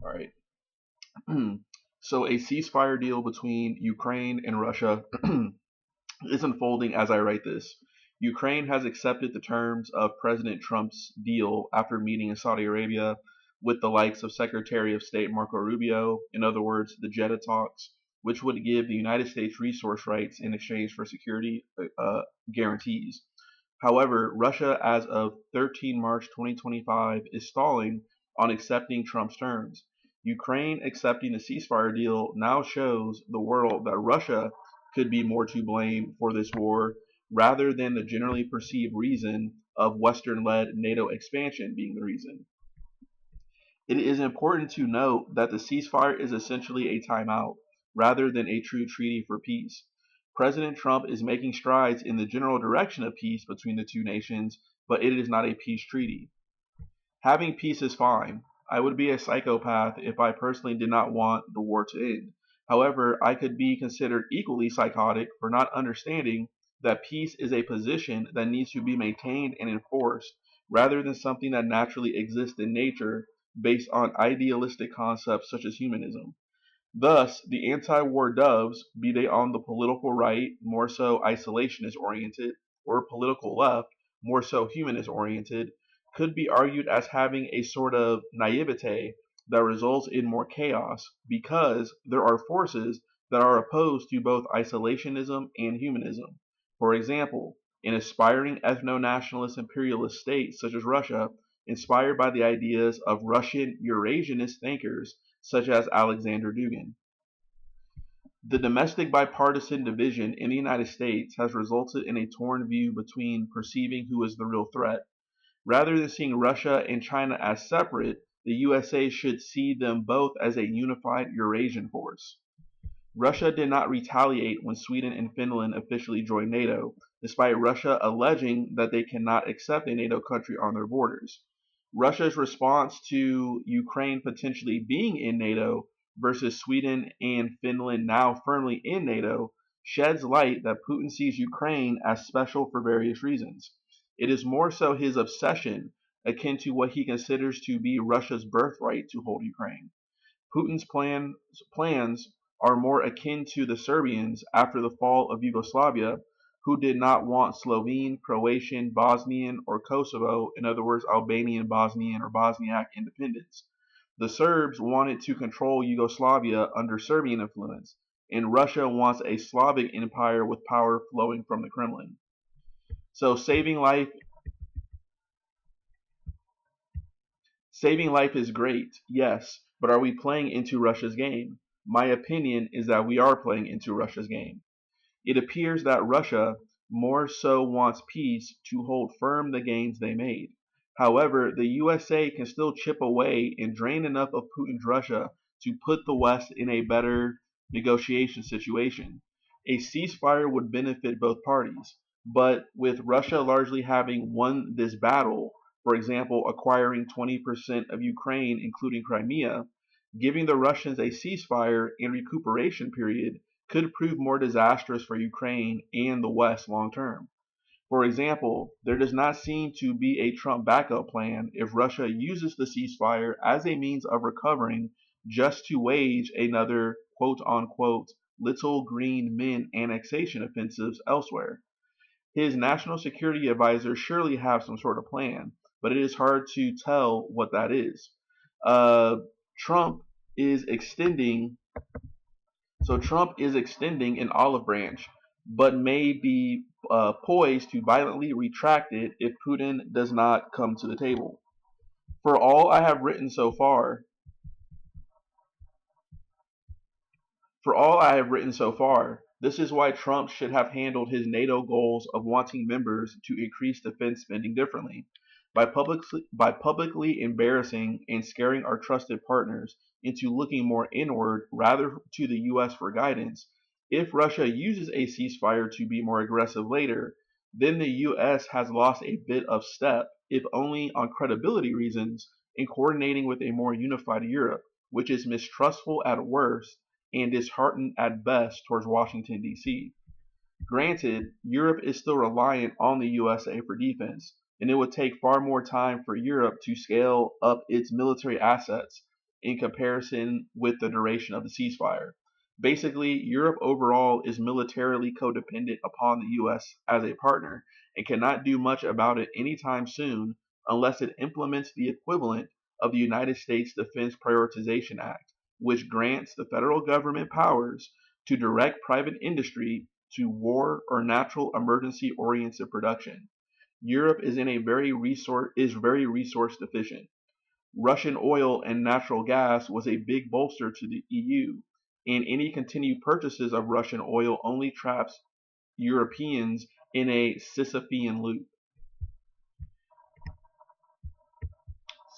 All right. So a ceasefire deal between Ukraine and Russia is unfolding as I write this. Ukraine has accepted the terms of President Trump's deal after meeting in Saudi Arabia with the likes of Secretary of State Marco Rubio, in other words, the Jeddah talks, which would give the United States resource rights in exchange for security guarantees. However, Russia, as of 13 March 2025, is stalling on accepting Trump's terms. Ukraine accepting the ceasefire deal now shows the world that Russia could be more to blame for this war rather than the generally perceived reason of Western led NATO expansion being the reason. It is important to note that the ceasefire is essentially a timeout rather than a true treaty for peace. President Trump is making strides in the general direction of peace between the two nations, but it is not a peace treaty. Having peace is fine. I would be a psychopath if I personally did not want the war to end. However, I could be considered equally psychotic for not understanding that peace is a position that needs to be maintained and enforced rather than something that naturally exists in nature based on idealistic concepts such as humanism. Thus, the anti-war doves, be they on the political right, more so isolationist oriented, or political left, more so humanist oriented, could be argued as having a sort of naivete that results in more chaos because there are forces that are opposed to both isolationism and humanism. For example, an aspiring ethno-nationalist imperialist state such as Russia, inspired by the ideas of Russian Eurasianist thinkers such as Alexander Dugin. The domestic bipartisan division in the United States has resulted in a torn view between perceiving who is the real threat. Rather than seeing Russia and China as separate, the USA should see them both as a unified Eurasian force. Russia did not retaliate when Sweden and Finland officially joined NATO, despite Russia alleging that they cannot accept a NATO country on their borders. Russia's response to Ukraine potentially being in NATO versus Sweden and Finland now firmly in NATO sheds light that Putin sees Ukraine as special for various reasons. It is more so his obsession, akin to what he considers to be Russia's birthright to hold Ukraine. Putin's plans are more akin to the Serbians after the fall of Yugoslavia, who did not want Slovene, Croatian, Bosnian, or Kosovo, in other words, Albanian, Bosnian, or Bosniak independence. The Serbs wanted to control Yugoslavia under Serbian influence, and Russia wants a Slavic empire with power flowing from the Kremlin. So saving life is great, yes, but are we playing into Russia's game? My opinion is that we are playing into Russia's game. It appears that Russia more so wants peace to hold firm the gains they made. However, the USA can still chip away and drain enough of Putin's Russia to put the West in a better negotiation situation. A ceasefire would benefit both parties, but with Russia largely having won this battle, for example, acquiring 20% of Ukraine, including Crimea, giving the Russians a ceasefire and recuperation period could prove more disastrous for Ukraine and the West long term. For example, there does not seem to be a Trump backup plan if Russia uses the ceasefire as a means of recovering just to wage another quote unquote little green men annexation offensives elsewhere. His national security advisors surely have some sort of plan, but it is hard to tell what that is. Uh, Trump is extending Trump is extending an olive branch, but may be poised to violently retract it if Putin does not come to the table. For all I have written so far, For all I have written so far, this is why Trump should have handled his NATO goals of wanting members to increase defense spending differently. By publicly embarrassing and scaring our trusted partners into looking more inward rather to the US for guidance, if Russia uses a ceasefire to be more aggressive later, then the US has lost a bit of step, if only on credibility reasons, in coordinating with a more unified Europe, which is mistrustful at worst and disheartened at best towards Washington, D.C. Granted, Europe is still reliant on the USA for defense, and it would take far more time for Europe to scale up its military assets in comparison with the duration of the ceasefire. Basically, Europe overall is militarily codependent upon the US as a partner and cannot do much about it anytime soon unless it implements the equivalent of the United States Defense Prioritization Act, which grants the federal government powers to direct private industry to war or natural emergency oriented production. Europe is very resource deficient. Russian oil and natural gas was a big bolster to the EU, and any continued purchases of Russian oil only traps Europeans in a Sisyphean loop.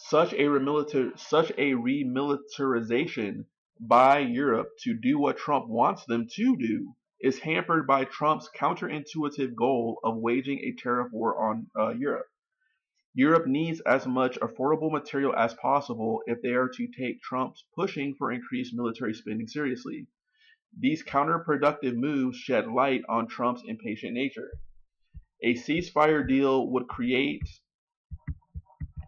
Such a remilitarization by Europe to do what Trump wants them to do is hampered by Trump's counterintuitive goal of waging a tariff war on Europe. Europe needs as much affordable material as possible if they are to take Trump's pushing for increased military spending seriously. These counterproductive moves shed light on Trump's impatient nature. A ceasefire deal would create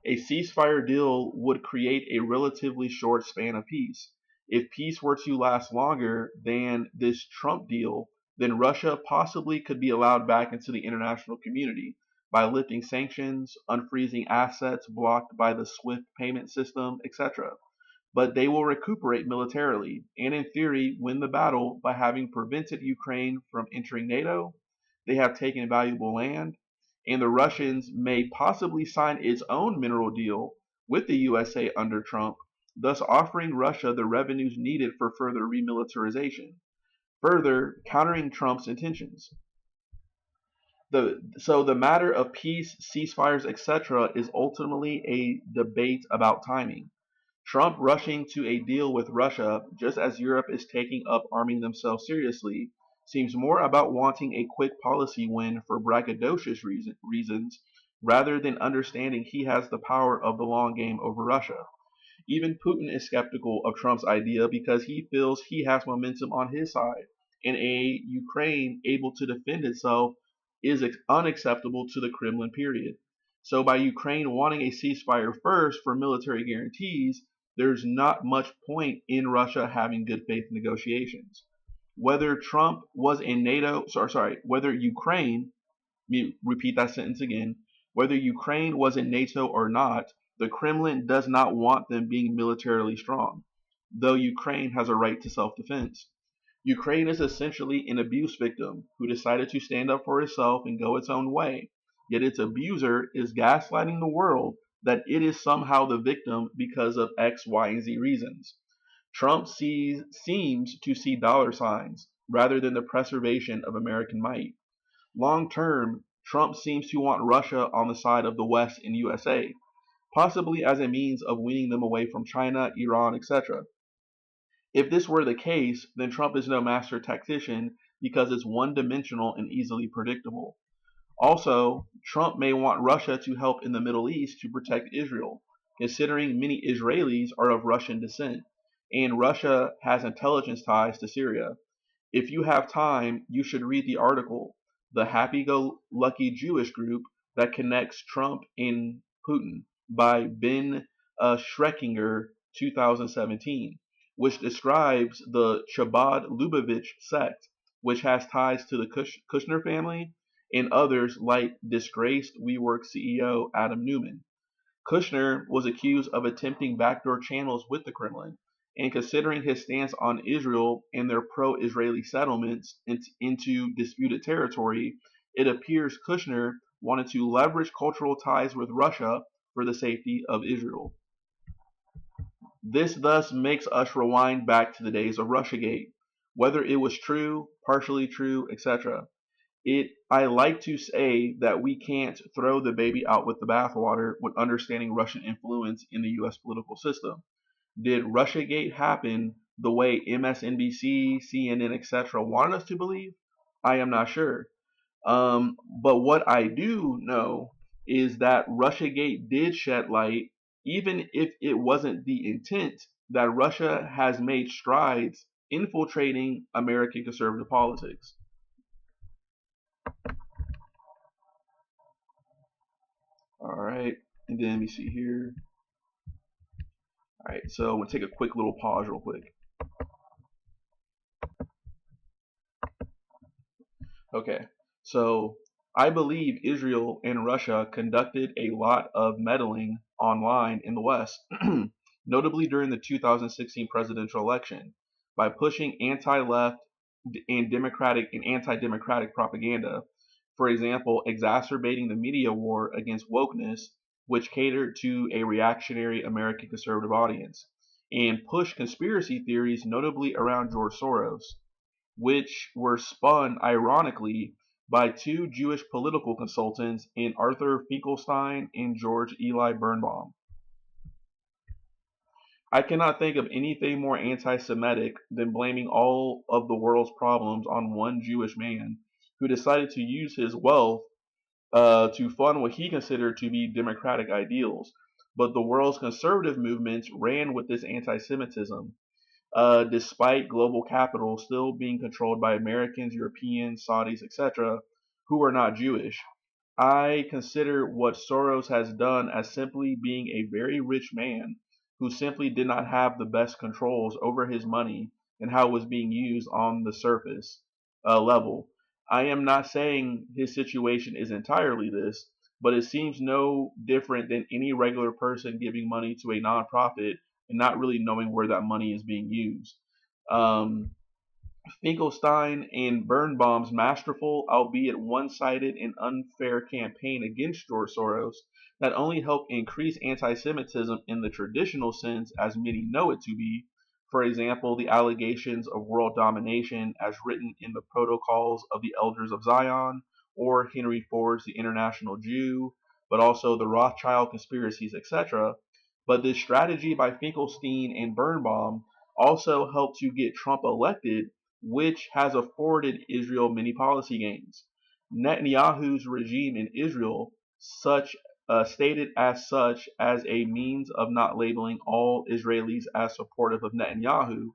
a ceasefire deal would create a relatively short span of peace. If peace were to last longer than this Trump deal, then Russia possibly could be allowed back into the international community by lifting sanctions, unfreezing assets blocked by the SWIFT payment system, etc. But they will recuperate militarily and, in theory, win the battle by having prevented Ukraine from entering NATO. They have taken valuable land, and the Russians may possibly sign its own mineral deal with the USA under Trump, thus offering Russia the revenues needed for further remilitarization, further countering Trump's intentions. So the matter of peace, ceasefires, etc. is ultimately a debate about timing. Trump rushing to a deal with Russia, just as Europe is taking up arming themselves seriously, seems more about wanting a quick policy win for braggadocious reasons rather than understanding he has the power of the long game over Russia. Even Putin is skeptical of Trump's idea because he feels he has momentum on his side, and a Ukraine able to defend itself is unacceptable to the Kremlin, period. So by Ukraine wanting a ceasefire first for military guarantees, there's not much point in Russia having good faith negotiations. Whether Trump was in NATO, whether Ukraine, let me repeat that sentence again, whether Ukraine was in NATO or not, the Kremlin does not want them being militarily strong, though Ukraine has a right to self-defense. Ukraine is essentially an abuse victim who decided to stand up for itself and go its own way, yet its abuser is gaslighting the world that it is somehow the victim because of X, Y, and Z reasons. Trump seems to see dollar signs rather than the preservation of American might. Long term, Trump seems to want Russia on the side of the West and USA, possibly as a means of weaning them away from China, Iran, etc. If this were the case, then Trump is no master tactician because it's one dimensional and easily predictable. Also, Trump may want Russia to help in the Middle East to protect Israel, considering many Israelis are of Russian descent, and Russia has intelligence ties to Syria. If you have time, you should read the article, The Happy-Go-Lucky Jewish Group That Connects Trump and Putin by Ben Schreckinger, 2017, which describes the Chabad Lubavitch sect, which has ties to the Kushner family and others like disgraced WeWork CEO Adam Neumann. Kushner was accused of attempting backdoor channels with the Kremlin, and considering his stance on Israel and their pro-Israeli settlements into disputed territory, it appears Kushner wanted to leverage cultural ties with Russia for the safety of Israel. This thus makes us rewind back to the days of Russiagate, whether it was true, partially true, etc. I like to say that we can't throw the baby out with the bathwater when understanding Russian influence in the US political system. Did Russiagate happen the way MSNBC, CNN, etc. wanted us to believe? I am not sure. But what I do know is that Russiagate did shed light, even if it wasn't the intent, that Russia has made strides infiltrating American conservative politics. All right, and then let me see here. All right, so I'm gonna take a quick little pause, real quick. Okay, so I believe Israel and Russia conducted a lot of meddling online in the West, notably during the 2016 presidential election, by pushing anti-left and anti-democratic propaganda. For example, exacerbating the media war against wokeness, which catered to a reactionary American conservative audience, and pushed conspiracy theories, notably around George Soros, which were spun ironically by two Jewish political consultants in Arthur Finkelstein and George Eli Birnbaum. I cannot think of anything more anti Semitic than blaming all of the world's problems on one Jewish man who decided to use his wealth to fund what he considered to be democratic ideals. But the world's conservative movements ran with this anti Semitism, despite global capital still being controlled by Americans, Europeans, Saudis, etc., who are not Jewish. I consider what Soros has done as simply being a very rich man who simply did not have the best controls over his money and how it was being used on the surface level. I am not saying his situation is entirely this, but it seems no different than any regular person giving money to a nonprofit and not really knowing where that money is being used. Um, Finkelstein and Birnbaum's masterful, albeit one-sided and unfair campaign against George Soros not only helped increase anti-Semitism in the traditional sense as many know it to be, for example, the allegations of world domination as written in the Protocols of the Elders of Zion, or Henry Ford's The International Jew, but also the Rothschild conspiracies, etc. But this strategy by Finkelstein and Birnbaum also helped to get Trump elected, which has afforded Israel many policy gains. Netanyahu's regime in Israel, stated as such as a means of not labeling all Israelis as supportive of Netanyahu,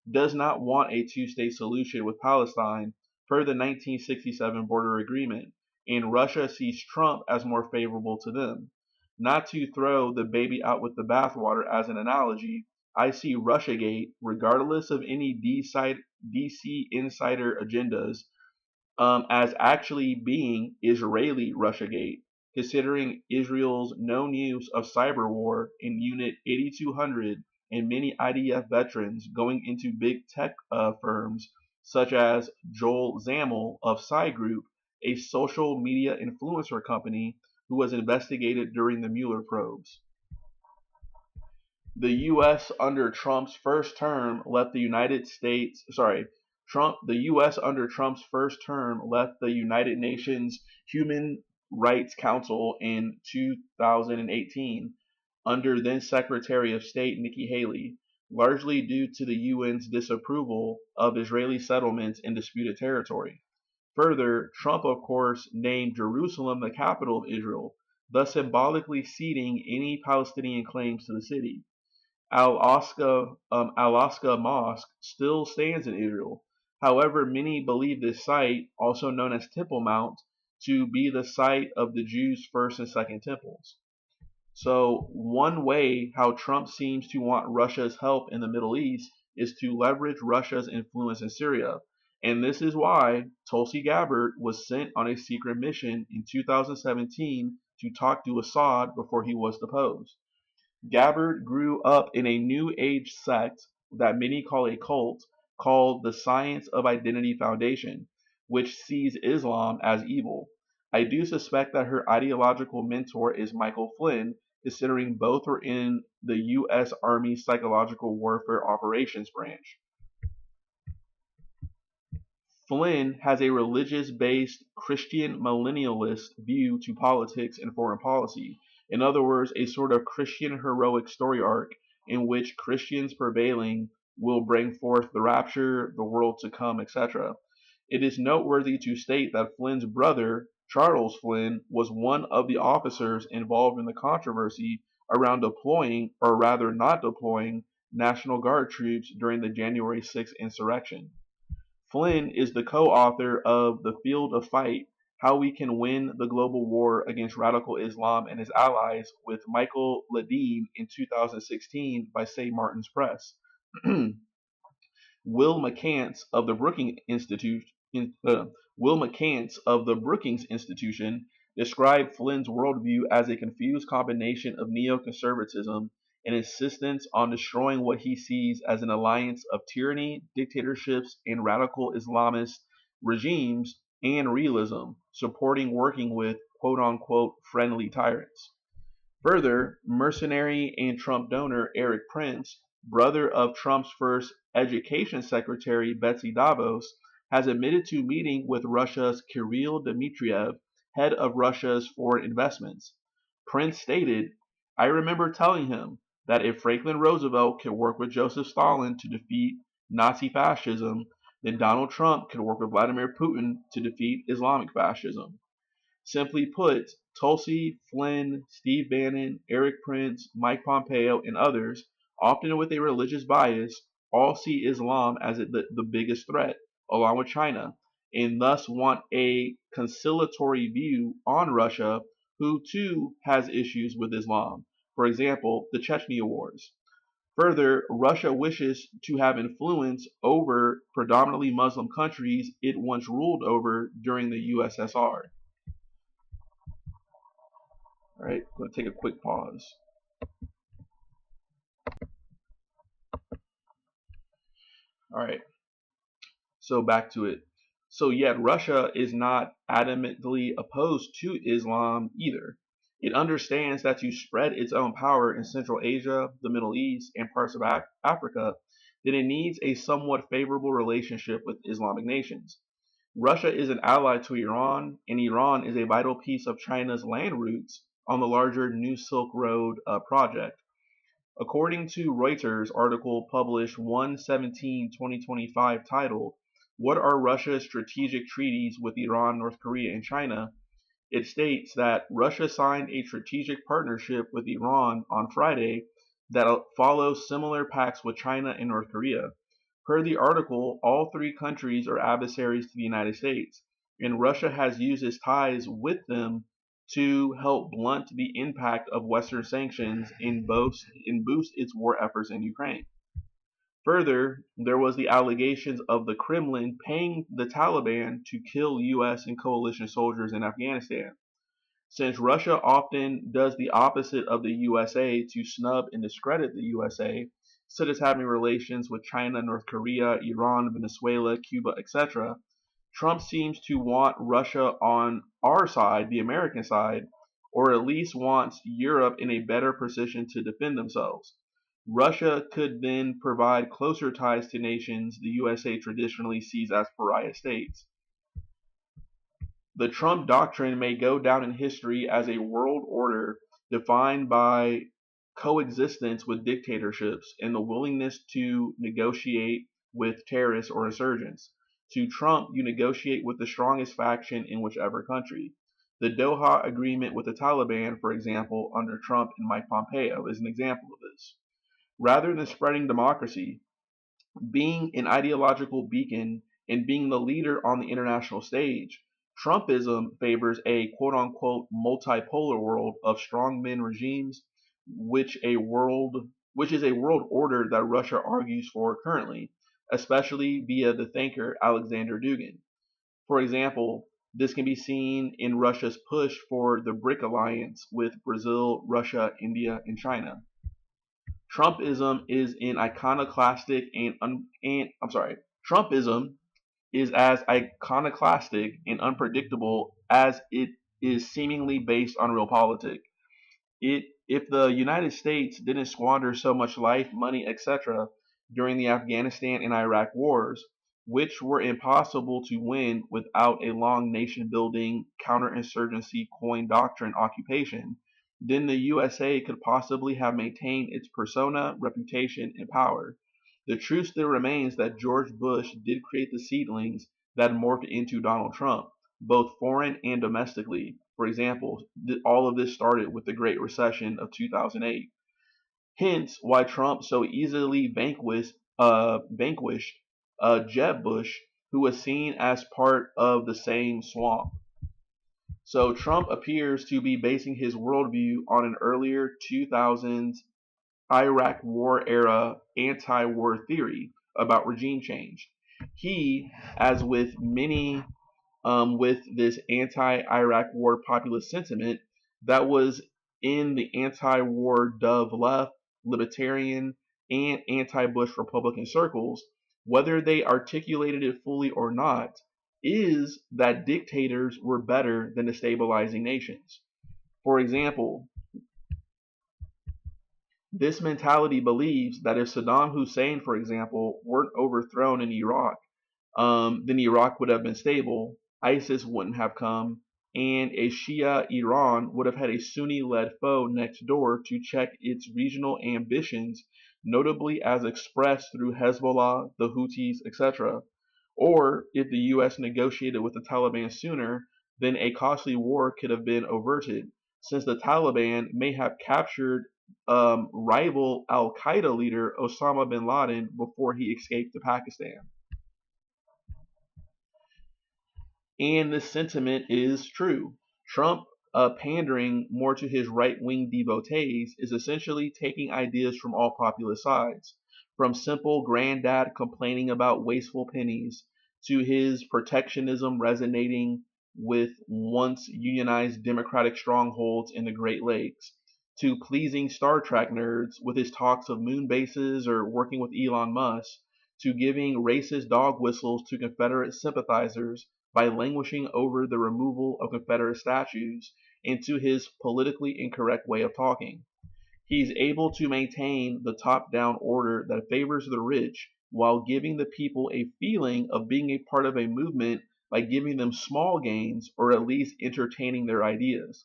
does not want a two-state solution with Palestine per the 1967 border agreement, and Russia sees Trump as more favorable to them. Not to throw the baby out with the bathwater as an analogy, I see Russiagate, regardless of any DC insider agendas, as actually being Israeli Russiagate, considering Israel's known use of cyber war in Unit 8200 and many IDF veterans going into big tech firms such as Joel Zamel of Psy Group, a social media influencer company who was investigated during the Mueller probes. The U.S. under Trump's first term left the United States, sorry, the U.S. under Trump's first term left the United Nations Human Rights Council in 2018 under then Secretary of State Nikki Haley, largely due to the UN's disapproval of Israeli settlements in disputed territory. Further, Trump, of course, named Jerusalem the capital of Israel, thus symbolically ceding any Palestinian claims to the city. Al-Aqsa Mosque still stands in Israel. However, many believe this site, also known as Temple Mount, to be the site of the Jews' first and second temples. So, one way how Trump seems to want Russia's help in the Middle East is to leverage Russia's influence in Syria. And this is why Tulsi Gabbard was sent on a secret mission in 2017 to talk to Assad before he was deposed. Gabbard grew up in a New Age sect that many call a cult called the Science of Identity Foundation, which sees Islam as evil. I do suspect that her ideological mentor is Michael Flynn, considering both are in the U.S. Army Psychological Warfare Operations Branch. Flynn has a religious-based Christian millennialist view to politics and foreign policy. In other words, a sort of Christian heroic story arc in which Christians prevailing will bring forth the rapture, the world to come, etc. It is noteworthy to state that Flynn's brother, Charles Flynn, was one of the officers involved in the controversy around deploying, or rather not deploying, National Guard troops during the January 6th insurrection. Flynn is the co-author of The Field of Fight, How We Can Win the Global War Against Radical Islam and His Allies with Michael Ledeen in 2016 by St. Martin's Press. Will McCants of the Will McCants of the Brookings Institution described Flynn's worldview as a confused combination of neoconservatism and insistence on destroying what he sees as an alliance of tyranny, dictatorships, and radical Islamist regimes, and realism, supporting working with quote-unquote friendly tyrants. Further, mercenary and Trump donor Eric Prince, brother of Trump's first education secretary Betsy DeVos, has admitted to meeting with Russia's Kirill Dmitriev, head of Russia's foreign investments. Prince stated, "I remember telling him that if Franklin Roosevelt could work with Joseph Stalin to defeat Nazi fascism, then Donald Trump could work with Vladimir Putin to defeat Islamic fascism." Simply put, Tulsi, Flynn, Steve Bannon, Eric Prince, Mike Pompeo, and others, often with a religious bias, all see Islam as the biggest threat, along with China, and thus want a conciliatory view on Russia, who too has issues with Islam. For example, the Chechnya Wars. Further, Russia wishes to have influence over predominantly Muslim countries it once ruled over during the USSR. All right, I'm going to take a quick pause. All right, so back to it. So yet Russia is not adamantly opposed to Islam either. It understands that to spread its own power in Central Asia, the Middle East, and parts of Africa, then it needs a somewhat favorable relationship with Islamic nations. Russia is an ally to Iran, and Iran is a vital piece of China's land routes on the larger New Silk Road project. According to Reuters article published 1/17/2025 titled, "What are Russia's strategic treaties with Iran, North Korea, and China?" It states that Russia signed a strategic partnership with Iran on Friday that follows similar pacts with China and North Korea. Per the article, all three countries are adversaries to the United States, and Russia has used its ties with them to help blunt the impact of Western sanctions and boost its war efforts in Ukraine. Further, there was the allegations of the Kremlin paying the Taliban to kill U.S. and coalition soldiers in Afghanistan. Since Russia often does the opposite of the USA to snub and discredit the USA, such as having relations with China, North Korea, Iran, Venezuela, Cuba, etc., Trump seems to want Russia on our side, the American side, or at least wants Europe in a better position to defend themselves. Russia could then provide closer ties to nations the USA traditionally sees as pariah states. The Trump doctrine may go down in history as a world order defined by coexistence with dictatorships and the willingness to negotiate with terrorists or insurgents. To Trump, you negotiate with the strongest faction in whichever country. The Doha Agreement with the Taliban, for example, under Trump and Mike Pompeo, is an example of this. Rather than spreading democracy, being an ideological beacon, and being the leader on the international stage, Trumpism favors a quote-unquote multipolar world of strongmen regimes, which is a world order that Russia argues for currently, especially via the thinker Alexander Dugin. For example, this can be seen in Russia's push for the BRIC alliance with Brazil, Russia, India, and China. Trumpism is an iconoclastic Trumpism is as iconoclastic and unpredictable as it is seemingly based on realpolitik. If the United States didn't squander so much life, money, etc. during the Afghanistan and Iraq wars, which were impossible to win without a long nation-building, counterinsurgency coin doctrine occupation, then the USA could possibly have maintained its persona, reputation, and power. The truth still remains that George Bush did create the seedlings that morphed into Donald Trump, both foreign and domestically. For example, all of this started with the Great Recession of 2008. Hence, why Trump so easily vanquished Jeb Bush, who was seen as part of the same swamp. So Trump appears to be basing his worldview on an earlier 2000s Iraq War era anti-war theory about regime change. He, as with many with this anti-Iraq war populist sentiment that was in the anti-war Dove left, libertarian, and anti-Bush Republican circles, whether they articulated it fully or not, is that dictators were better than destabilizing nations. For example, this mentality believes that if Saddam Hussein, for example, weren't overthrown in Iraq, then Iraq would have been stable, ISIS wouldn't have come, and a Shia Iran would have had a Sunni led foe next door to check its regional ambitions, notably as expressed through Hezbollah, the Houthis, etc. Or if the US negotiated with the Taliban sooner, then a costly war could have been averted, since the Taliban may have captured rival Al Qaeda leader Osama bin Laden before he escaped to Pakistan. And this sentiment is true. Trump, pandering more to his right wing devotees, is essentially taking ideas from all populist sides, from simple granddad complaining about wasteful pennies to his protectionism resonating with once unionized democratic strongholds in the Great Lakes, to pleasing Star Trek nerds with his talks of moon bases or working with Elon Musk, to giving racist dog whistles to Confederate sympathizers by languishing over the removal of Confederate statues, into his politically incorrect way of talking. He's able to maintain the top down order that favors the rich while giving the people a feeling of being a part of a movement by giving them small gains or at least entertaining their ideas.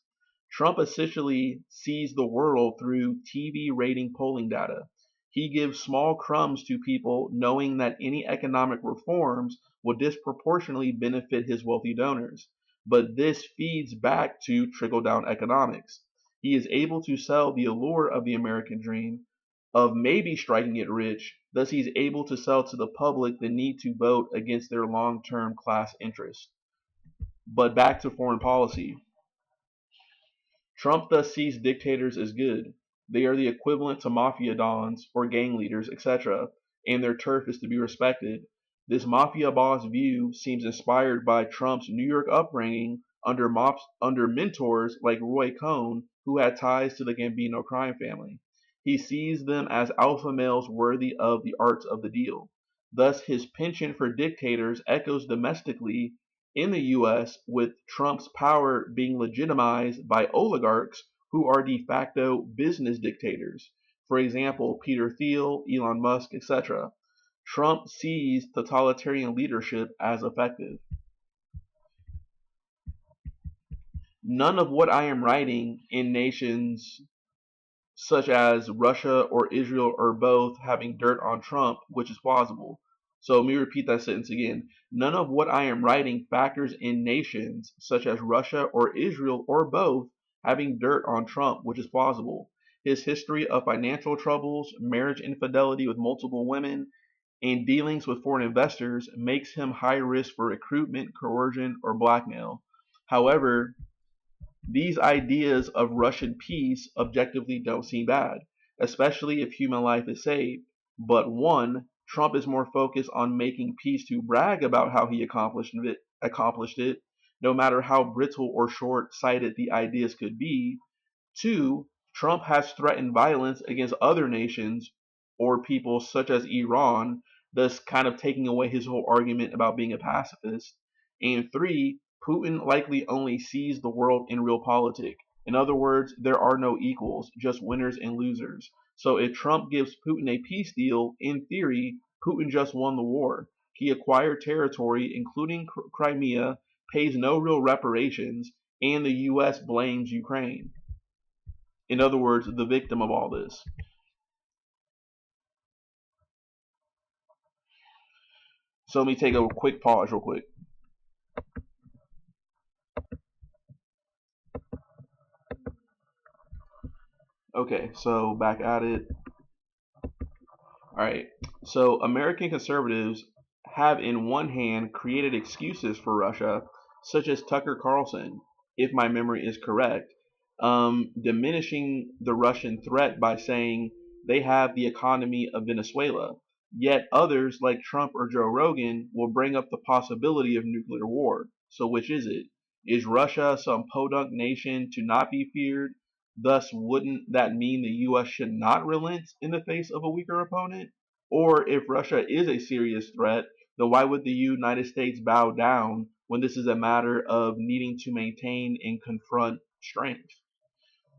Trump essentially sees the world through TV rating polling data. He gives small crumbs to people knowing that any economic reforms will disproportionately benefit his wealthy donors. But this feeds back to trickle down economics. He is able to sell the allure of the American dream, of maybe striking it rich, thus he's able to sell to the public the need to vote against their long-term class interests. But back to foreign policy. Trump thus sees dictators as good. They are the equivalent to mafia dons or gang leaders, etc., and their turf is to be respected. This mafia boss view seems inspired by Trump's New York upbringing under mentors like Roy Cohn, who had ties to the Gambino crime family. He sees them as alpha males worthy of the arts of the deal. Thus, his penchant for dictators echoes domestically in the US, with Trump's power being legitimized by oligarchs who are de facto business dictators. For example, Peter Thiel, Elon Musk, etc. Trump sees totalitarian leadership as effective. None of what I am writing in nations such as Russia or Israel or both having dirt on Trump, which is plausible. So let me repeat that sentence again. None of what I am writing factors in nations such as Russia or Israel or both having dirt on Trump, which is plausible. His history of financial troubles, marriage infidelity with multiple women, and dealings with foreign investors makes him high risk for recruitment, coercion, or blackmail. However, these ideas of Russian peace objectively don't seem bad, especially if human life is saved. But one, Trump is more focused on making peace to brag about how he accomplished it, no matter how brittle or short-sighted the ideas could be. Two, Trump has threatened violence against other nations or people such as Iran, thus kind of taking away his whole argument about being a pacifist. And three, Putin likely only sees the world in realpolitik. In other words, there are no equals, just winners and losers. So if Trump gives Putin a peace deal, in theory, Putin just won the war. He acquired territory, including Crimea, pays no real reparations, and the US blames Ukraine. In other words, the victim of all this. So let me take a quick pause real quick. Okay, so back at it. Alright, so American conservatives have in one hand created excuses for Russia, such as Tucker Carlson. if my memory is correct, diminishing the Russian threat by saying they have the economy of Venezuela. Yet others, like Trump or Joe Rogan, will bring up the possibility of nuclear war. So which is it? Is Russia some podunk nation to not be feared? Thus, wouldn't that mean the US should not relent in the face of a weaker opponent? Or if Russia is a serious threat, then why would the United States bow down when this is a matter of needing to maintain and confront strength?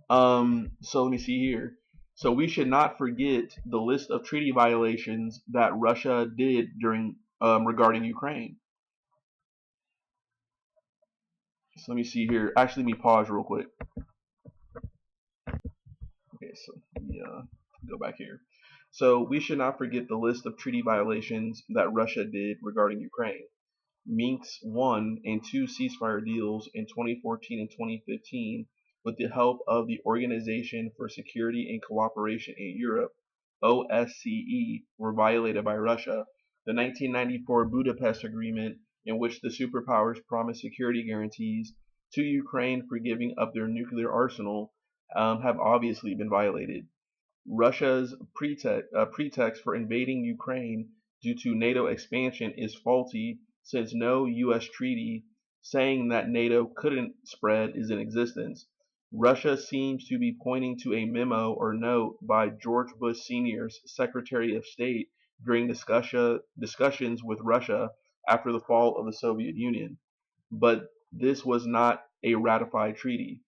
So let me see here. So we should not forget the list of treaty violations that Russia did during regarding Ukraine. So let me see here. Actually, let me pause real quick. Okay, so yeah, go back here. So we should not forget the list of treaty violations that Russia did regarding Ukraine. Minsk's 1 and 2 ceasefire deals in 2014 and 2015 with the help of the Organization for Security and Cooperation in Europe, OSCE, were violated by Russia. The 1994 Budapest Agreement, in which the superpowers promised security guarantees to Ukraine for giving up their nuclear arsenal, have obviously been violated. Russia's pretext for invading Ukraine due to NATO expansion is faulty since no U.S. treaty saying that NATO couldn't spread is in existence. Russia seems to be pointing to a memo or note by George Bush Sr.'s Secretary of State during discussions with Russia after the fall of the Soviet Union. But this was not a ratified treaty.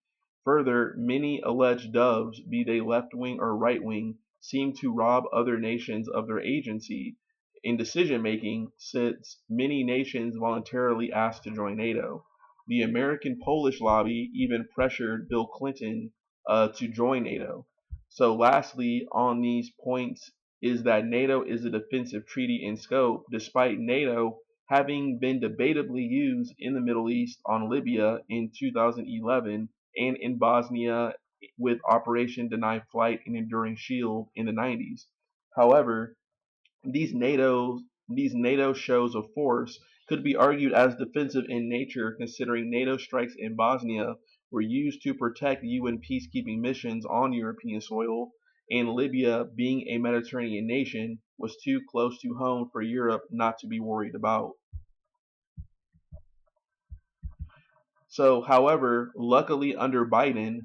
Further, many alleged doves, be they left-wing or right-wing, seem to rob other nations of their agency in decision-making since many nations voluntarily asked to join NATO. The American-Polish lobby even pressured Bill Clinton to join NATO. So lastly, on these points is that NATO is a defensive treaty in scope, despite NATO having been debatably used in the Middle East on Libya in 2011 and in Bosnia with Operation Deny Flight and Enduring Shield in the 90s. However, these NATO these NATO shows of force could be argued as defensive in nature considering NATO strikes in Bosnia were used to protect UN peacekeeping missions on European soil, and Libya, being a Mediterranean nation, was too close to home for Europe not to be worried about. So, however, luckily under Biden,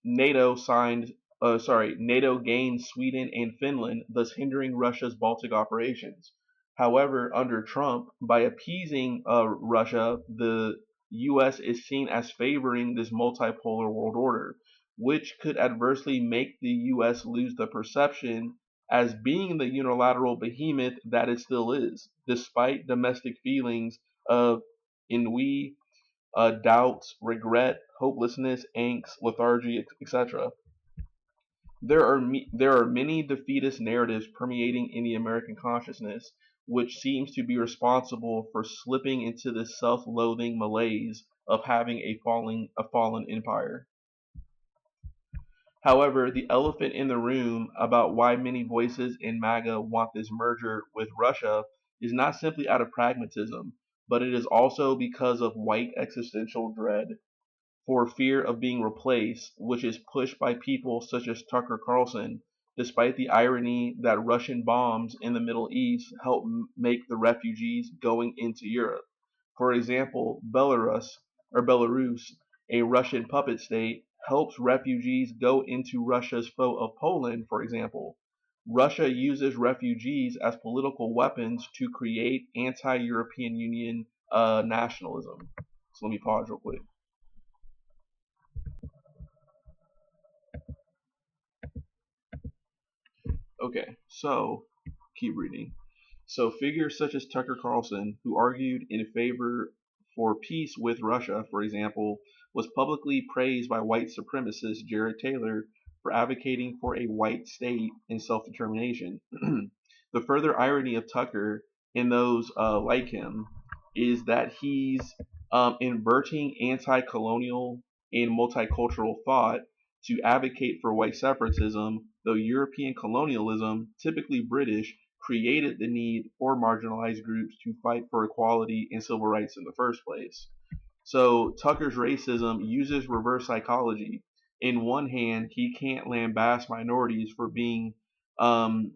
NATO signed, NATO gained Sweden and Finland, thus hindering Russia's Baltic operations. However, under Trump, by appeasing Russia, the U.S. is seen as favoring this multipolar world order, which could adversely make the U.S. lose the perception as being the unilateral behemoth that it still is, despite domestic feelings of ennui, doubt, regret, hopelessness, angst, lethargy, etc. There are many defeatist narratives permeating in the American consciousness, which seems to be responsible for slipping into this self-loathing malaise of having a fallen empire. However, the elephant in the room about why many voices in MAGA want this merger with Russia is not simply out of pragmatism, but it is also because of white existential dread for fear of being replaced, which is pushed by people such as Tucker Carlson, despite the irony that Russian bombs in the Middle East help make the refugees going into Europe. For example, Belarus, a Russian puppet state, helps refugees go into Russia's foe of Poland, for example. Russia uses refugees as political weapons to create anti-European Union nationalism. So let me pause real quick. Okay, so keep reading. So figures such as Tucker Carlson, who argued in favor for peace with Russia, for example, was publicly praised by white supremacist Jared Taylor for advocating for a white state and self-determination. The further irony of Tucker and those like him is that he's inverting anti-colonial and multicultural thought to advocate for white separatism, though European colonialism, typically British, created the need for marginalized groups to fight for equality and civil rights in the first place. So Tucker's racism uses reverse psychology. In one hand, he can't lambast minorities for being um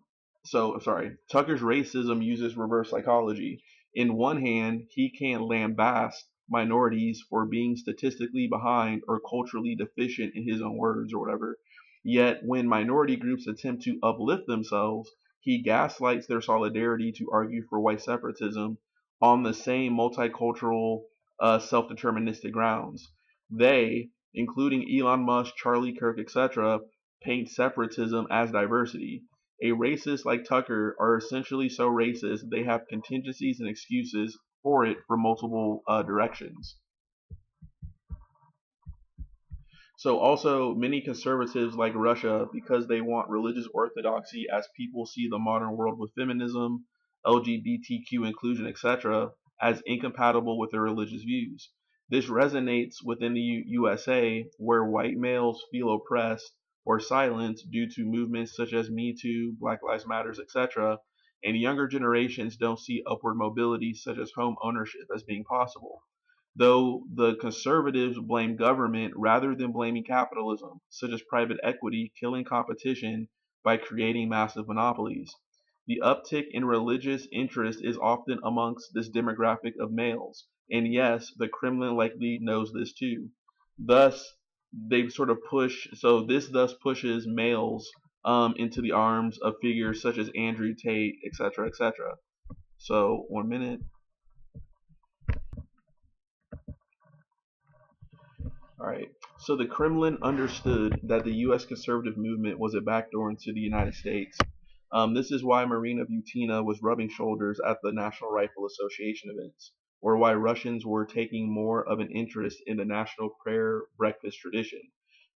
Tucker's racism uses reverse psychology. In one hand, he can't lambast minorities for being statistically behind or culturally deficient in his own words or whatever. Yet when minority groups attempt to uplift themselves, he gaslights their solidarity to argue for white separatism on the same multicultural self-deterministic grounds. They, including Elon Musk, Charlie Kirk, etc., paint separatism as diversity. A racist like Tucker are essentially so racist they have contingencies and excuses for it for multiple directions. So also many conservatives like Russia because they want religious orthodoxy as people see the modern world with feminism, LGBTQ inclusion, etc., as incompatible with their religious views. This resonates within the USA where white males feel oppressed or silenced due to movements such as Me Too, Black Lives Matters, etc., and younger generations don't see upward mobility such as home ownership as being possible. Though the conservatives blame government rather than blaming capitalism, such as private equity killing competition by creating massive monopolies. The uptick in religious interest is often amongst this demographic of males, and yes, the Kremlin likely knows this too. Thus, they sort of push, so this thus pushes males into the arms of figures such as Andrew Tate, etc., etc. So, 1 minute. All right. So the Kremlin understood that the U.S. conservative movement was a backdoor into the United States. This is why Marina Butina was rubbing shoulders at the National Rifle Association events, or why Russians were taking more of an interest in the national prayer breakfast tradition.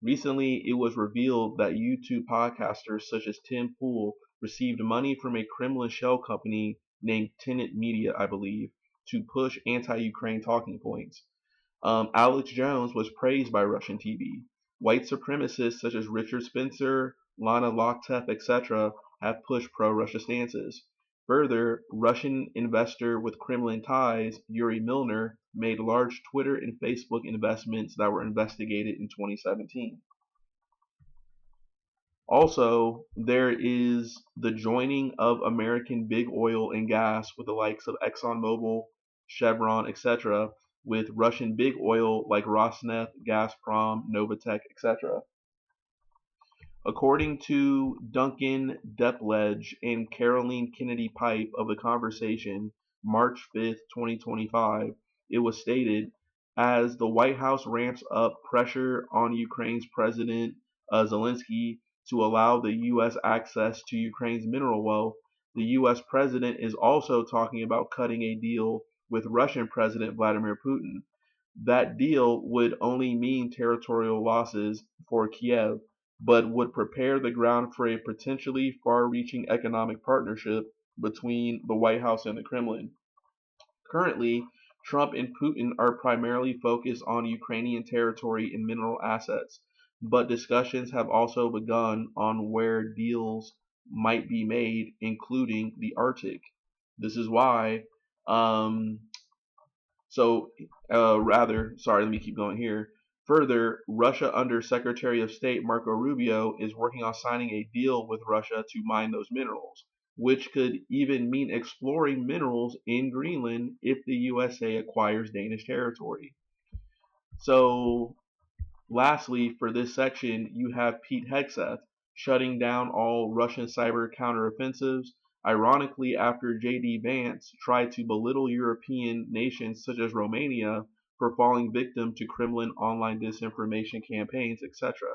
Recently, it was revealed that YouTube podcasters such as Tim Pool received money from a Kremlin shell company named Tenet Media, I believe, to push anti-Ukraine talking points. Alex Jones was praised by Russian TV. White supremacists such as Richard Spencer, Lana Loktef, etc., have pushed pro-Russia stances. Further, Russian investor with Kremlin ties, Yuri Milner, made large Twitter and Facebook investments that were investigated in 2017. Also, there is the joining of American big oil and gas with the likes of ExxonMobil, Chevron, etc., with Russian big oil like Rosneft, Gazprom, Novatek, etc. According to Duncan Depledge and Caroline Kennedy Pipe of The Conversation, March 5th, 2025, it was stated, as the White House ramps up pressure on Ukraine's President Zelensky to allow the U.S. access to Ukraine's mineral wealth, the U.S. President is also talking about cutting a deal with Russian President Vladimir Putin. That deal would only mean territorial losses for Kiev, but would prepare the ground for a potentially far-reaching economic partnership between the White House and the Kremlin. Currently, Trump and Putin are primarily focused on Ukrainian territory and mineral assets, but discussions have also begun on where deals might be made, including the Arctic. This is why um, let me keep going here. Further, Russia under Secretary of State Marco Rubio is working on signing a deal with Russia to mine those minerals, which could even mean exploring minerals in Greenland if the USA acquires Danish territory. So, lastly, for this section, you have Pete Hegseth shutting down all Russian cyber counteroffensives, ironically after J.D. Vance tried to belittle European nations such as Romania for falling victim to Kremlin online disinformation campaigns, etc.,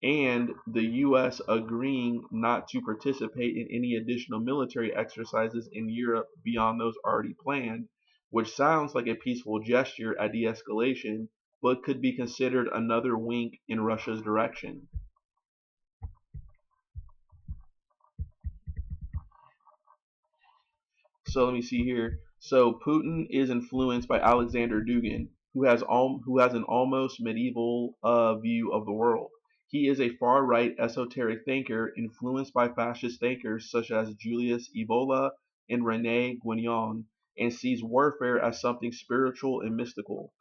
and the U.S. agreeing not to participate in any additional military exercises in Europe beyond those already planned, which sounds like a peaceful gesture at de escalation, but could be considered another wink in Russia's direction. So let me see here. So Putin is influenced by Alexander Dugin, who has an almost medieval view of the world. He is a far-right esoteric thinker influenced by fascist thinkers such as Julius Evola and Rene Guénon, and sees warfare as something spiritual and mystical.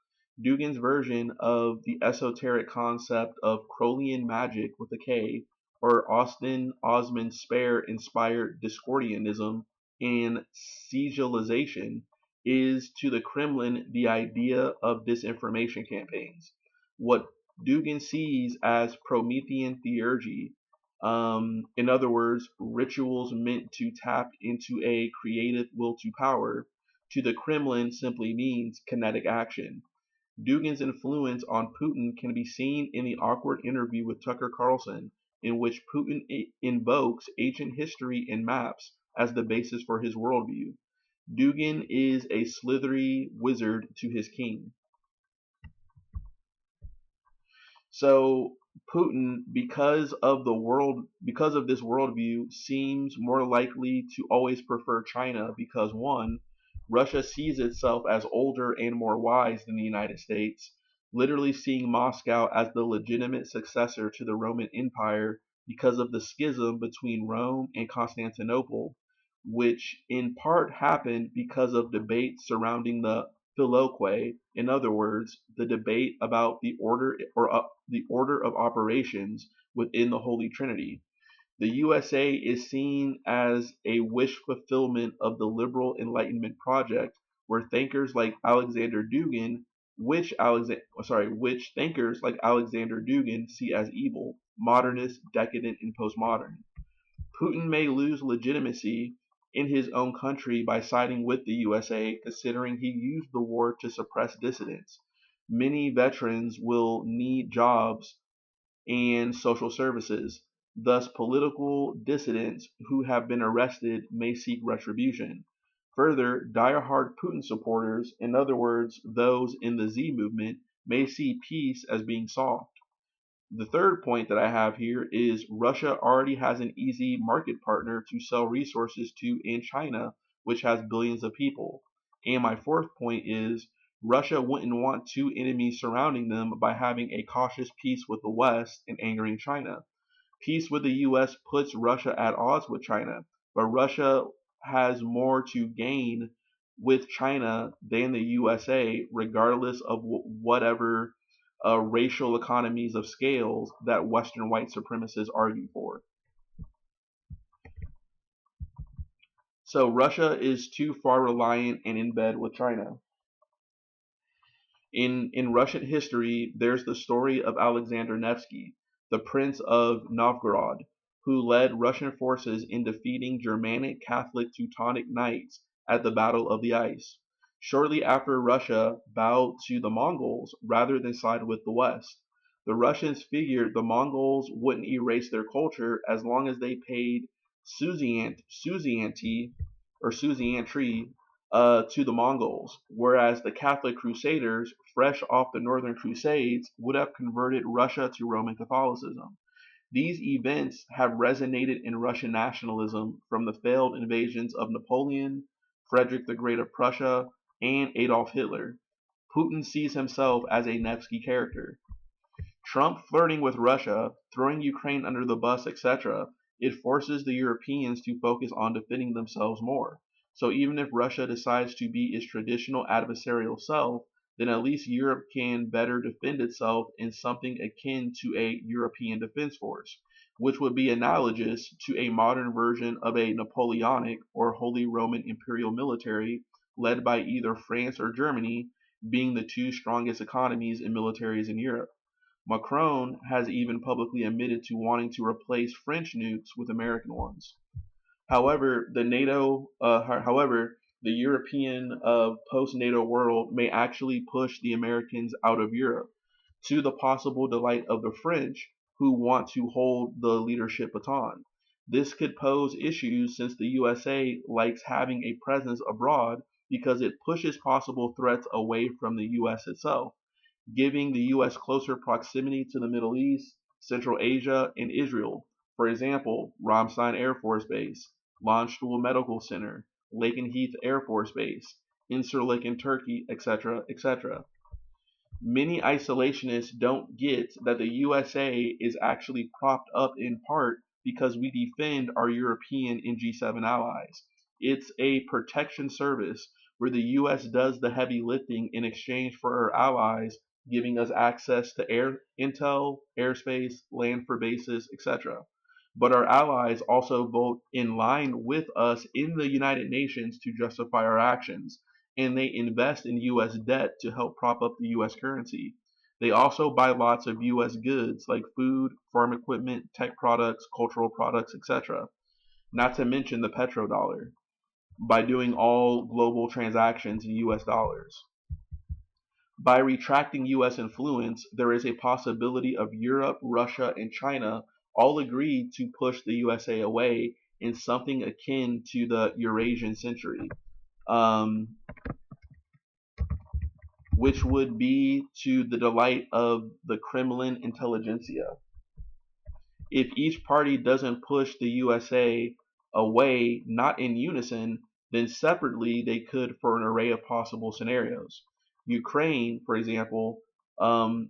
Dugin's version of the esoteric concept of Crowleyan magic with a K, or Austin Osman Spare inspired Discordianism and sigilization, is to the Kremlin the idea of disinformation campaigns. What Dugin sees as Promethean theurgy, in other words, rituals meant to tap into a creative will to power, to the Kremlin simply means kinetic action. Dugin's influence on Putin can be seen in the awkward interview with Tucker Carlson, in which Putin invokes ancient history and maps as the basis for his worldview. Dugin is a slithery wizard to his king. So Putin, because of this worldview, seems more likely to always prefer China because one, Russia sees itself as older and more wise than the United States, literally seeing Moscow as the legitimate successor to the Roman Empire because of the schism between Rome and Constantinople, which in part happened because of debates surrounding the Philoque, in other words, the debate about the order of operations within the Holy Trinity. The USA is seen as a wish fulfillment of the liberal Enlightenment project, where thinkers like Alexander Dugin, which thinkers like Alexander Dugin see as evil, modernist, decadent, and postmodern. Putin may lose legitimacy in his own country by siding with the USA, considering he used the war to suppress dissidents. Many veterans will need jobs and social services. Thus, political dissidents who have been arrested may seek retribution. Further, diehard Putin supporters, in other words, those in the Z movement, may see peace as being soft. The third point that I have here is Russia already has an easy market partner to sell resources to in China, which has billions of people. And my fourth point is Russia wouldn't want two enemies surrounding them by having a cautious peace with the West and angering China. Peace with the US puts Russia at odds with China, but Russia has more to gain with China than the USA, regardless of whatever racial economies of scales that Western white supremacists argue for. So Russia is too far reliant and in bed with China. In Russian history, there's the story of Alexander Nevsky, the Prince of Novgorod, who led Russian forces in defeating Germanic Catholic Teutonic Knights at the Battle of the Ice. Shortly after Russia bowed to the Mongols rather than side with the West. The Russians figured the Mongols wouldn't erase their culture as long as they paid suzerainty or suzerainty to the Mongols, whereas the Catholic Crusaders, fresh off the Northern Crusades, would have converted Russia to Roman Catholicism. These events have resonated in Russian nationalism from the failed invasions of Napoleon, Frederick the Great of Prussia, and Adolf Hitler. Putin sees himself as a Nevsky character. Trump flirting with Russia, throwing Ukraine under the bus, etc., it forces the Europeans to focus on defending themselves more. So even if Russia decides to be its traditional adversarial self, then at least Europe can better defend itself in something akin to a European defense force, which would be analogous to a modern version of a Napoleonic or Holy Roman Imperial military led by either France or Germany, being the two strongest economies and militaries in Europe. Macron has even publicly admitted to wanting to replace French nukes with American ones. However, the European post-NATO world may actually push the Americans out of Europe, to the possible delight of the French, who want to hold the leadership baton. This could pose issues since the USA likes having a presence abroad because it pushes possible threats away from the US itself, giving the U.S. closer proximity to the Middle East, Central Asia, and Israel. For example, Ramstein Air Force Base, Landstuhl Medical Center, Lakenheath Air Force Base, Incirlik in Turkey, etc., etc. Many isolationists don't get that the USA is actually propped up in part because we defend our European and G7 allies. It's a protection service where the US does the heavy lifting in exchange for our allies giving us access to air intel, airspace, land for bases, etc. But our allies also vote in line with us in the United Nations to justify our actions, and they invest in US debt to help prop up the US currency. They also buy lots of US goods like food, farm equipment, tech products, cultural products, etc. Not to mention the petrodollar by doing all global transactions in US dollars. By retracting US influence, there is a possibility of Europe, Russia, and China all agreed to push the USA away in something akin to the Eurasian century, um, which would be to the delight of the Kremlin intelligentsia. If each party doesn't push the USA away, not in unison, then separately they could for an array of possible scenarios. Ukraine, for example, Ukraine,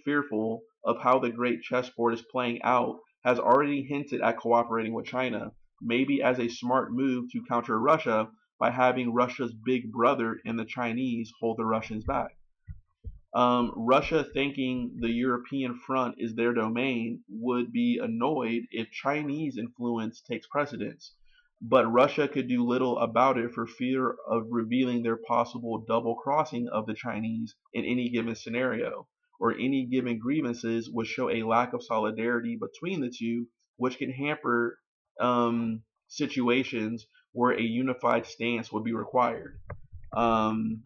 fearful of how the great chessboard is playing out, has already hinted at cooperating with China, maybe as a smart move to counter Russia by having Russia's big brother and the Chinese hold the Russians back. Russia thinking the European front is their domain would be annoyed if Chinese influence takes precedence, but Russia could do little about it for fear of revealing their possible double crossing of the Chinese in any given scenario, or any given grievances would show a lack of solidarity between the two, which can hamper situations where a unified stance would be required. Um,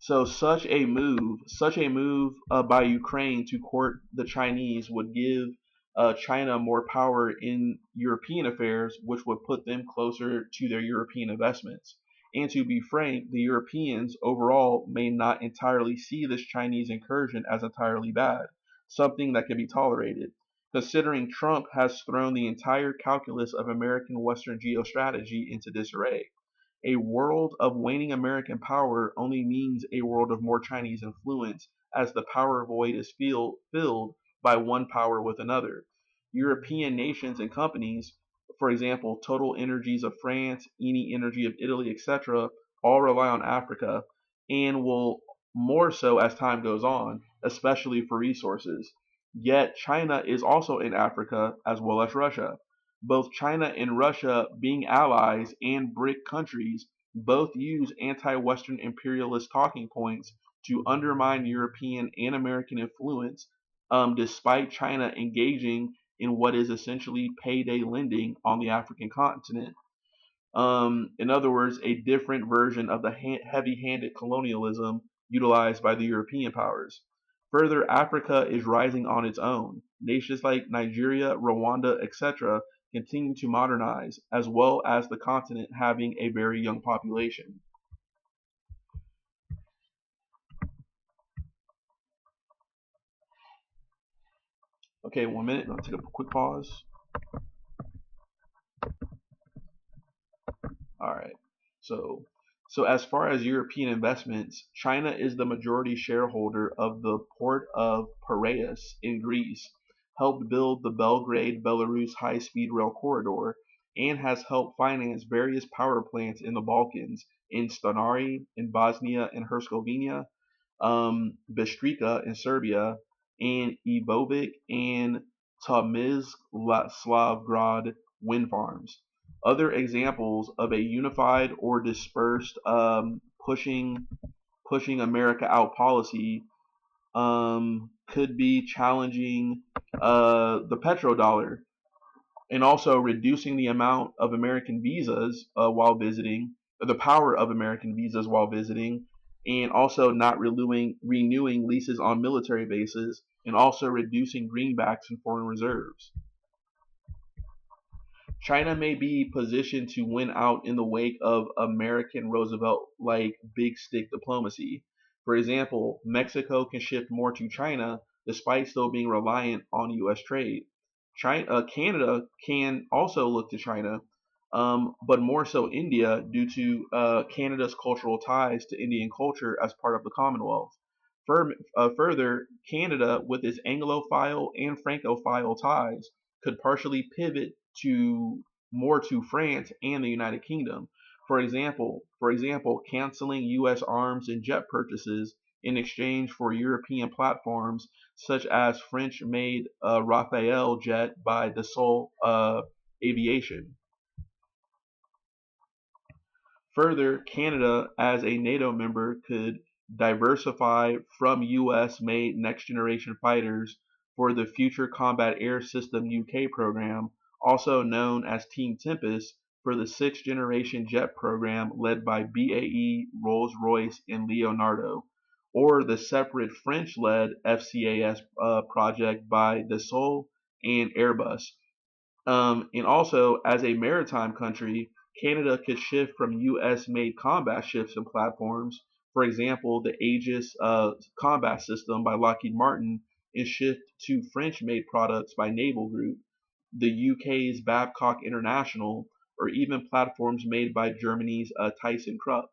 So such a move by Ukraine to court the Chinese would give China more power in European affairs, which would put them closer to their European investments. And to be frank, the Europeans overall may not entirely see this Chinese incursion as entirely bad, something that can be tolerated, considering Trump has thrown the entire calculus of American Western geostrategy into disarray. A world of waning American power only means a world of more Chinese influence as the power void is filled by one power with another. European nations and companies, for example, Total Energies of France, Eni Energy of Italy, etc., all rely on Africa and will more so as time goes on, especially for resources. Yet China is also in Africa as well as Russia. Both China and Russia, being allies and BRIC countries, both use anti Western imperialist talking points to undermine European and American influence, despite China engaging in what is essentially payday lending on the African continent. In other words, a different version of the heavy handed colonialism utilized by the European powers. Further, Africa is rising on its own. Nations like Nigeria, Rwanda, etc., continue to modernize, as well as the continent having a very young population. Okay, 1 minute. I'll take a quick pause. All right. So, so as far as European investments, China is the majority shareholder of the port of Piraeus in Greece, helped build the Belgrade-Belarus high-speed rail corridor, and has helped finance various power plants in the Balkans, in Stanari, in Bosnia and Herzegovina, Bistrica in Serbia, and Ivovic and Tomislavgrad wind farms. Other examples of a unified or dispersed pushing America out policy could be challenging the petrodollar and also reducing the amount of American visas while visiting, the power of American visas while visiting, and also not renewing leases on military bases, and also reducing greenbacks and foreign reserves. China may be positioned to win out in the wake of American Roosevelt like big stick diplomacy. For example, Mexico can shift more to China despite still being reliant on US trade. Canada can also look to China, but more so India due to Canada's cultural ties to Indian culture as part of the Commonwealth. Further, Canada, with its Anglophile and Francophile ties, could partially pivot to more to France and the United Kingdom. For example, canceling U.S. arms and jet purchases in exchange for European platforms such as French-made Rafale jet by Dassault Aviation. Further, Canada, as a NATO member, could diversify from US-made next-generation fighters for the Future Combat Air System UK program, also known as Team Tempest, for the sixth-generation jet program led by BAE, Rolls-Royce, and Leonardo, or the separate French-led FCAS project by Dassault and Airbus. And also, as a maritime country, Canada could shift from U.S. made combat ships and platforms, for example, the Aegis combat system by Lockheed Martin, and shift to French made products by Naval Group, the UK's Babcock International, or even platforms made by Germany's ThyssenKrupp.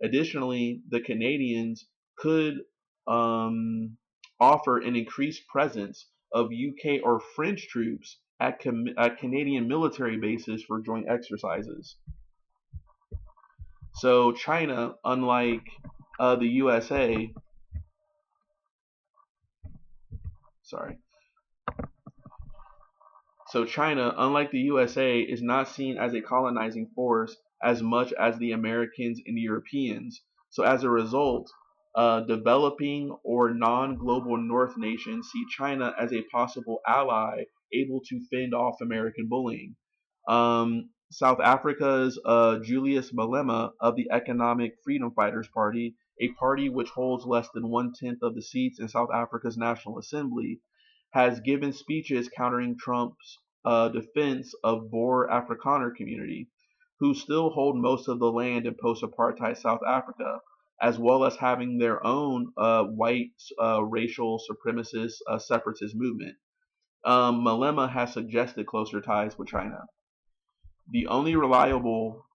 Additionally, the Canadians could offer an increased presence of UK or French troops at Canadian military bases for joint exercises. So China, unlike the USA, sorry. So China, unlike the USA, is not seen as a colonizing force as much as the Americans and the Europeans. So as a result, developing or non-global North nations see China as a possible ally able to fend off American bullying. South Africa's Julius Malema of the Economic Freedom Fighters Party, a party which holds less than 1/10 of the seats in South Africa's National Assembly, has given speeches countering Trump's defense of Boer Afrikaner community, who still hold most of the land in post-apartheid South Africa, as well as having their own white racial supremacist separatist movement. Malema has suggested closer ties with China. The only reliable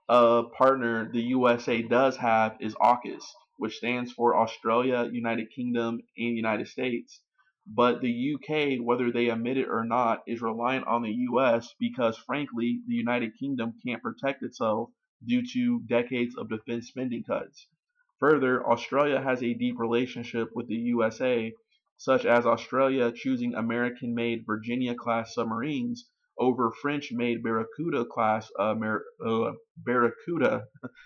partner the USA does have is AUKUS, which stands for Australia, United Kingdom, and United States. But the UK, whether they admit it or not, is reliant on the US because, frankly, the United Kingdom can't protect itself due to decades of defense spending cuts. Further, Australia has a deep relationship with the USA, such as Australia choosing American-made Virginia-class submarines over French-made Barracuda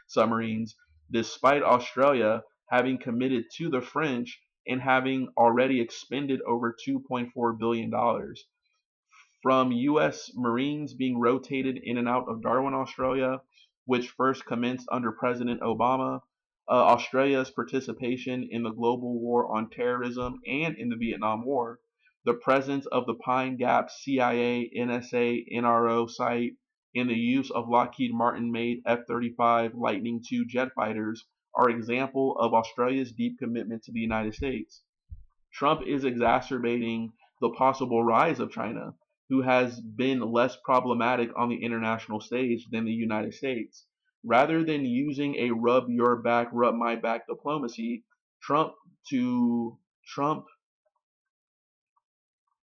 submarines, despite Australia having committed to the French and having already expended over $2.4 billion. From U.S. Marines being rotated in and out of Darwin, Australia, which first commenced under President Obama, Australia's participation in the global war on terrorism and in the Vietnam War, the presence of the Pine Gap CIA, NSA, NRO site, and the use of Lockheed Martin-made F-35 Lightning II jet fighters are example of Australia's deep commitment to the United States. Trump is exacerbating the possible rise of China, who has been less problematic on the international stage than the United States. Rather than using a rub your back, rub my back diplomacy, Trump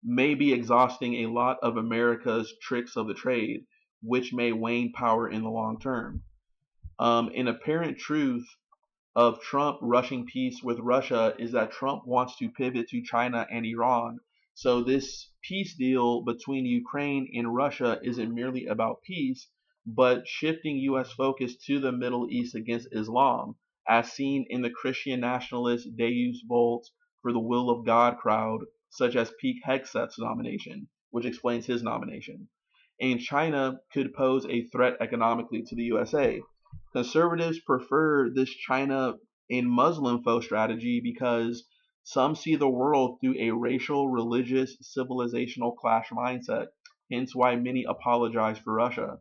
may be exhausting a lot of America's tricks of the trade, which may wane power in the long term. An apparent truth of Trump rushing peace with Russia is that Trump wants to pivot to China and Iran. So this peace deal between Ukraine and Russia isn't merely about peace, but shifting U.S. focus to the Middle East against Islam, as seen in the Christian nationalist Deus Vult for the Will of God crowd, such as Pete Hegseth's nomination, which explains his nomination. And China could pose a threat economically to the USA. Conservatives prefer this China and Muslim foe strategy because some see the world through a racial, religious, civilizational clash mindset, hence why many apologize for Russia.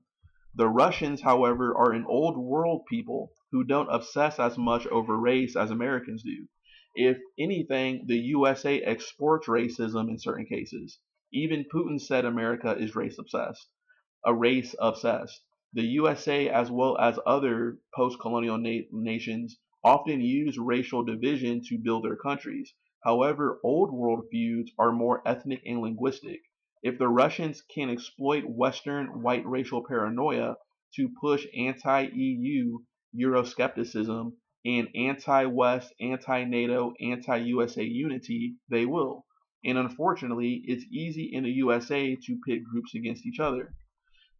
The Russians, however, are an old world people who don't obsess as much over race as Americans do. If anything, the USA exports racism in certain cases. Even Putin said America is race obsessed. The USA, as well as other post-colonial nations, often use racial division to build their countries. However, old world feuds are more ethnic and linguistic. If the Russians can exploit Western white racial paranoia to push anti-EU Euroscepticism and anti-West, anti-NATO, anti-USA unity, they will. And unfortunately, it's easy in the USA to pit groups against each other.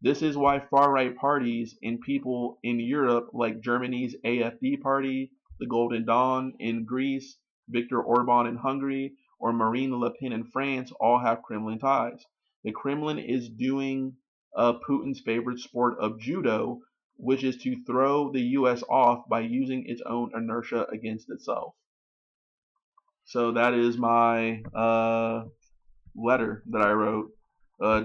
This is why far-right parties and people in Europe, like Germany's AfD party, the Golden Dawn in Greece, Viktor Orban in Hungary, or Marine Le Pen in France, all have Kremlin ties. The Kremlin is doing Putin's favorite sport of judo, which is to throw the U.S. off by using its own inertia against itself. So that is my letter that I wrote.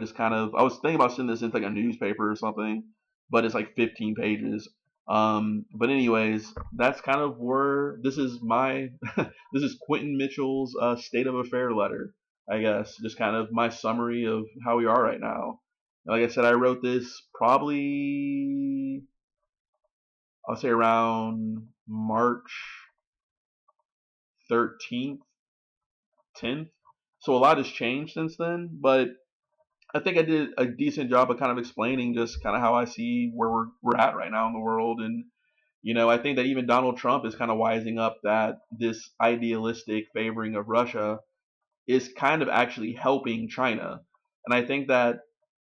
Just kind of, I was thinking about sending this in like a newspaper or something, but it's like 15 pages. But anyways, that's kind of where this is my, this is Quentin Mitchell's state of affair letter, I guess. Just kind of my summary of how we are right now. Like I said, I wrote this probably, I'll say around March 13th, 10th. So a lot has changed since then, but I think I did a decent job of kind of explaining just kind of how I see where we're at right now in the world. And I think that even Donald Trump is kind of wising up that this idealistic favoring of Russia is kind of actually helping China. And I think that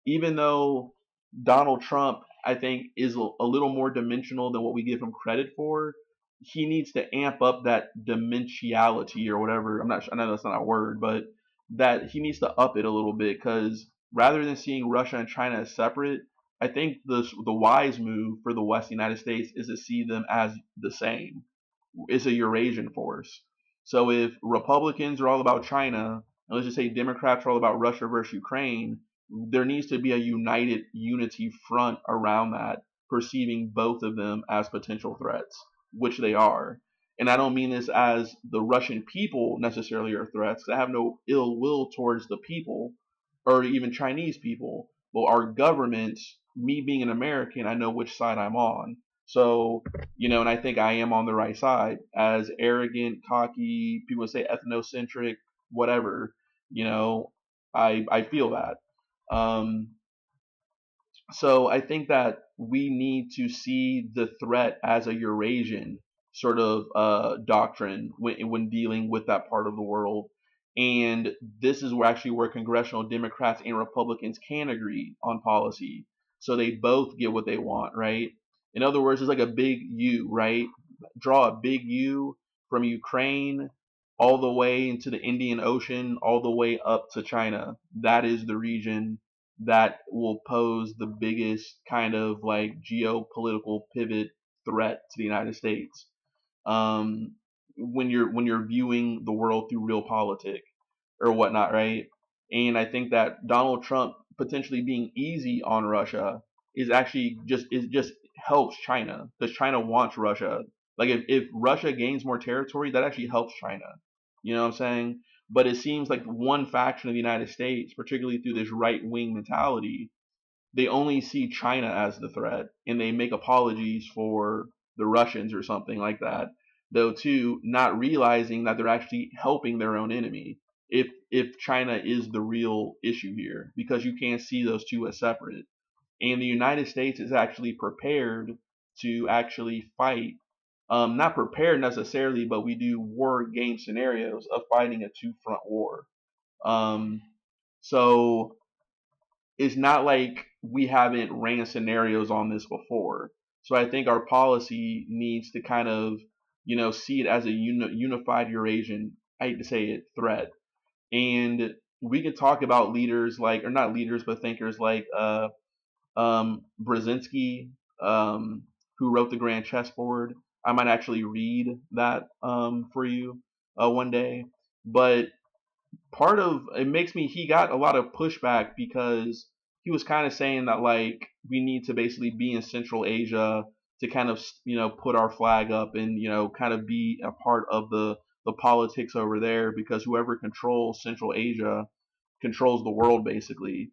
even though Donald Trump, I think, is a little more dimensional than what we give him credit for, he needs to amp up that dimensionality or whatever. I'm not sure, I know that's not a word, but that he needs to up it a little bit because rather than seeing Russia and China as separate, I think the wise move for the West, United States, is to see them as the same. It's a Eurasian force. So if Republicans are all about China, and let's just say Democrats are all about Russia versus Ukraine, there needs to be a united unity front around that, perceiving both of them as potential threats, which they are. And I don't mean this as the Russian people necessarily are threats, 'cause I have no ill will towards the people or even Chinese people. But our governments, me being an American, I know which side I'm on. So, and I think I am on the right side. As arrogant, cocky, people say ethnocentric, whatever, I feel that. Um, so I think that we need to see the threat as a Eurasian sort of doctrine when dealing with that part of the world. And this is where congressional Democrats and Republicans can agree on policy. So they both get what they want, right? In other words, it's like a big U, right? Draw a big U from Ukraine all the way into the Indian Ocean, all the way up to China. That is the region that will pose the biggest kind of like geopolitical pivot threat to the United States. Um, when you're viewing the world through real politics or whatnot, right? And I think that Donald Trump potentially being easy on Russia is actually just helps China because China wants Russia. Like if Russia gains more territory, that actually helps China. You know what I'm saying? But it seems like one faction of the United States, particularly through this right wing mentality, they only see China as the threat and they make apologies for the Russians or something like that. Though too, not realizing that they're actually helping their own enemy if China is the real issue here, because you can't see those two as separate. And the United States is actually prepared to actually fight. Not prepared necessarily, but we do war game scenarios of fighting a two front war. Um, so it's not like we haven't ran scenarios on this before. So I think our policy needs to kind of, see it as a unified Eurasian, I hate to say it, threat. And we can talk about leaders like, or not leaders, but thinkers like Brzezinski, who wrote the Grand Chessboard. I might actually read that for you one day. But part of it makes me he got a lot of pushback because he was kind of saying that like we need to basically be in Central Asia to kind of put our flag up and kind of be a part of the politics over there because whoever controls Central Asia controls the world basically.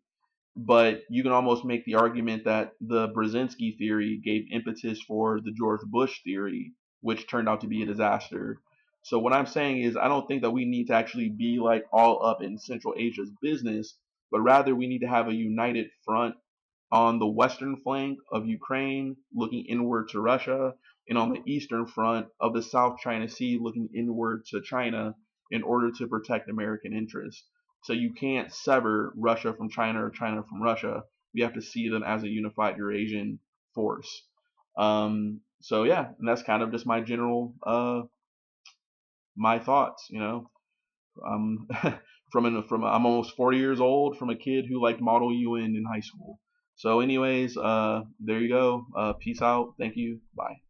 But you can almost make the argument that the Brzezinski theory gave impetus for the George Bush theory, which turned out to be a disaster. So what I'm saying is I don't think that we need to actually be like all up in Central Asia's business, but rather we need to have a united front on the western flank of Ukraine, looking inward to Russia, and on the eastern front of the South China Sea, looking inward to China, in order to protect American interests. So you can't sever Russia from China or China from Russia. You have to see them as a unified Eurasian force. So yeah, and that's kind of just my general my thoughts. Um, from I'm almost 40 years old, from a kid who liked Model UN in high school. So anyways, there you go. Peace out. Thank you. Bye.